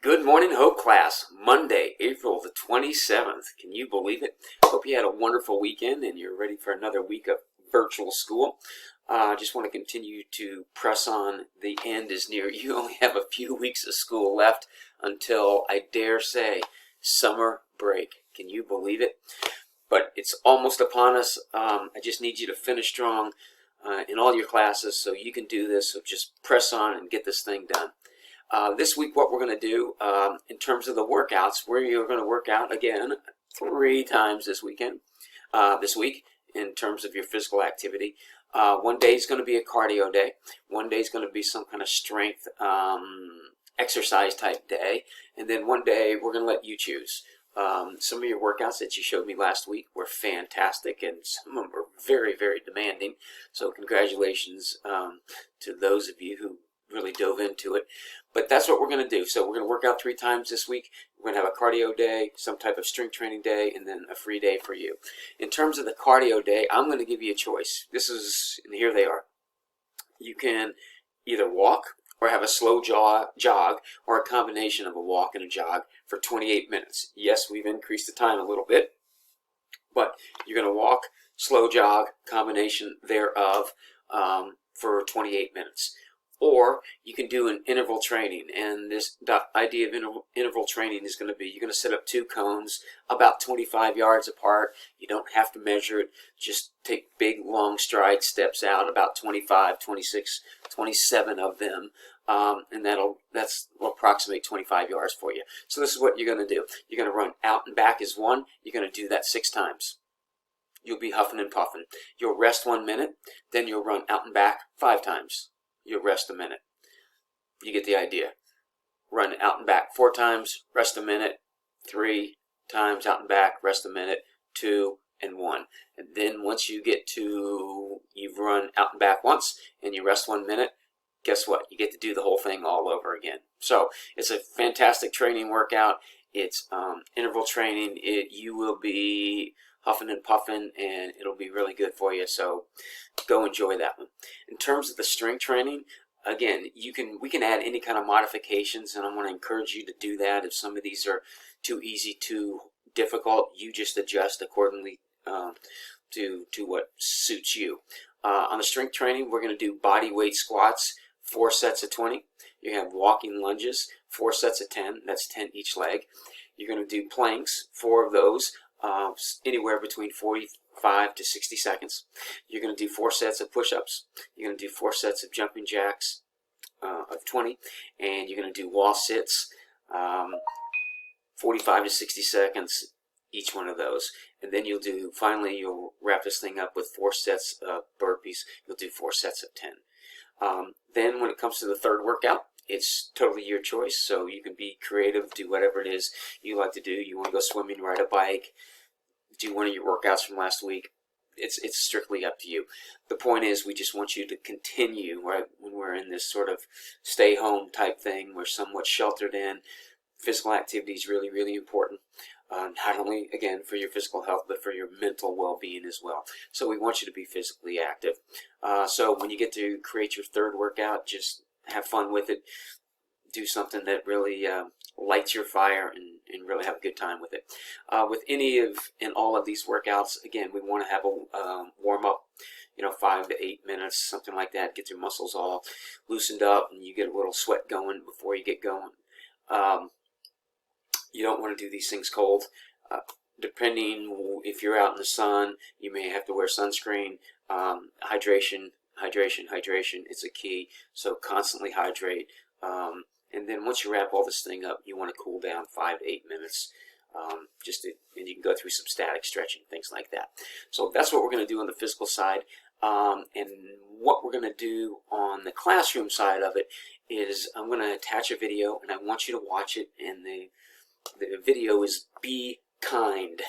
Good morning, Hope class. Monday, April the 27th. Can you believe it? Hope you had a wonderful weekend and you're ready for another week of virtual school. I just want to continue to press on. The end is near. You only have a few weeks of school left until, I dare say, summer break. Can you believe it? But it's almost upon us. I just need you to finish strong in all your classes so you can do this. So just press on and get this thing done. This week, what we're going to do in terms of the workouts, we're going to work out again 3 times this week in terms of your physical activity. One day is going to be a cardio day. One day is going to be some kind of strength exercise type day. And then one day we're going to let you choose. Some of your workouts that you showed me last week were fantastic, and some of them were very, very demanding. So congratulations to those of you who really dove into it. But that's what we're going to do. So we're going to work out 3 times this week. We're going to have a cardio day, some type of strength training day, and then a free day for you. In terms of the cardio day, I'm going to give you a choice. And here they are. You can either walk or have a slow jog, or a combination of a walk and a jog for 28 minutes. Yes, we've increased the time a little bit, but you're going to walk, slow jog, combination thereof for 28 minutes. Or you can do an interval training, and the idea of interval training is going to be you're going to set up 2 cones about 25 yards apart. You don't have to measure it. Just take big, long stride steps out, about 25, 26, 27 of them, and that'll approximate 25 yards for you. So this is what you're going to do. You're going to run out and back as 1. You're going to do that 6 times. You'll be huffing and puffing. You'll rest 1 minute, then you'll run out and back 5 times. You'll rest a minute. You get the idea. Run out and back 4 times, rest a minute, 3 times out and back, rest a minute, 2 and 1. And then once you get to, you've run out and back once and you rest 1 minute, guess what? You get to do the whole thing all over again. So it's a fantastic training workout. It's interval training. You will be huffing and puffing, and it'll be really good for you. So go enjoy that one. In terms of the strength training, again, we can add any kind of modifications, and I want to encourage you to do that. If some of these are too easy, too difficult, you just adjust accordingly to what suits you. On the strength training, we're going to do body weight squats, 4 sets of 20. You have walking lunges, 4 sets of 10. That's 10 each leg. You're going to do planks, 4 of those. Anywhere between 45 to 60 seconds. You're going to do 4 sets of push-ups. You're going to do 4 sets of jumping jacks of 20, and you're going to do wall sits, 45 to 60 seconds each one of those. And then finally you'll wrap this thing up with 4 sets of burpees. You'll do 4 sets of 10. Then when it comes to the third workout, it's totally your choice, so you can be creative, do whatever it is you like to do. You want to go swimming, ride a bike, do one of your workouts from last week. It's strictly up to you. The point is, we just want you to continue, right? When we're in this sort of stay-home type thing, we're somewhat sheltered in. Physical activity is really, really important. Not only, again, for your physical health, but for your mental well-being as well. So we want you to be physically active. So when you get to create your third workout, just have fun with it. Do something that really lights your fire and really have a good time with it. With any and all of these workouts, again, we want to have a warm-up, 5 to 8 minutes, something like that. Get your muscles all loosened up and you get a little sweat going before you get going. You don't want to do these things cold. Depending if you're out in the sun, you may have to wear sunscreen. Hydration, it's a key. So constantly hydrate. And then once you wrap all this thing up, you want to cool down 5 to 8 minutes. And you can go through some static stretching, things like that. So that's what we're going to do on the physical side. And what we're going to do on the classroom side of it is I'm going to attach a video, and I want you to watch it. And the video is Be Kind.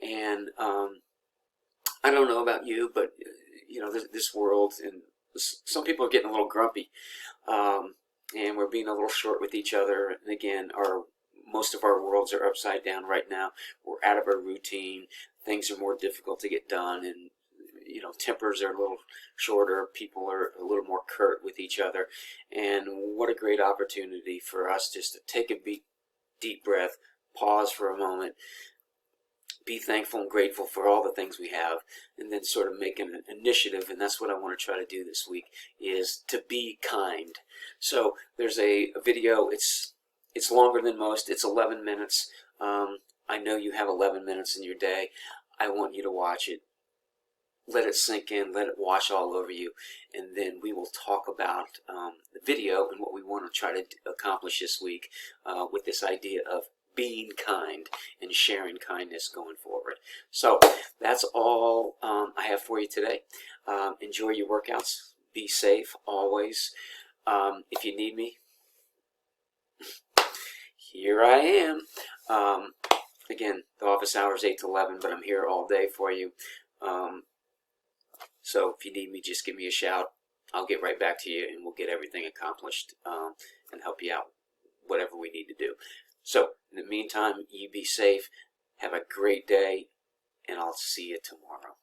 And I don't know about you, but this world, and some people are getting a little grumpy, and we're being a little short with each other. And again, most of our worlds are upside down right now. We're out of our routine. Things are more difficult to get done, and tempers are a little shorter, people are a little more curt with each other, and what a great opportunity for us just to take a deep breath, pause for a moment, be thankful and grateful for all the things we have, and then sort of make an initiative. And that's what I want to try to do this week, is to be kind. So there's a video. It's longer than most. It's 11 minutes. I know you have 11 minutes in your day. I want you to watch it. Let it sink in, let it wash all over you, and then we will talk about the video and what we want to try to accomplish this week with this idea of being kind and sharing kindness going forward. So that's all I have for you today. Enjoy your workouts. Be safe always. If you need me, here I am. Again, the office hours 8 to 11, but I'm here all day for you. So if you need me, just give me a shout. I'll get right back to you, and we'll get everything accomplished and help you out, whatever we need to do. So in the meantime, you be safe. Have a great day, and I'll see you tomorrow.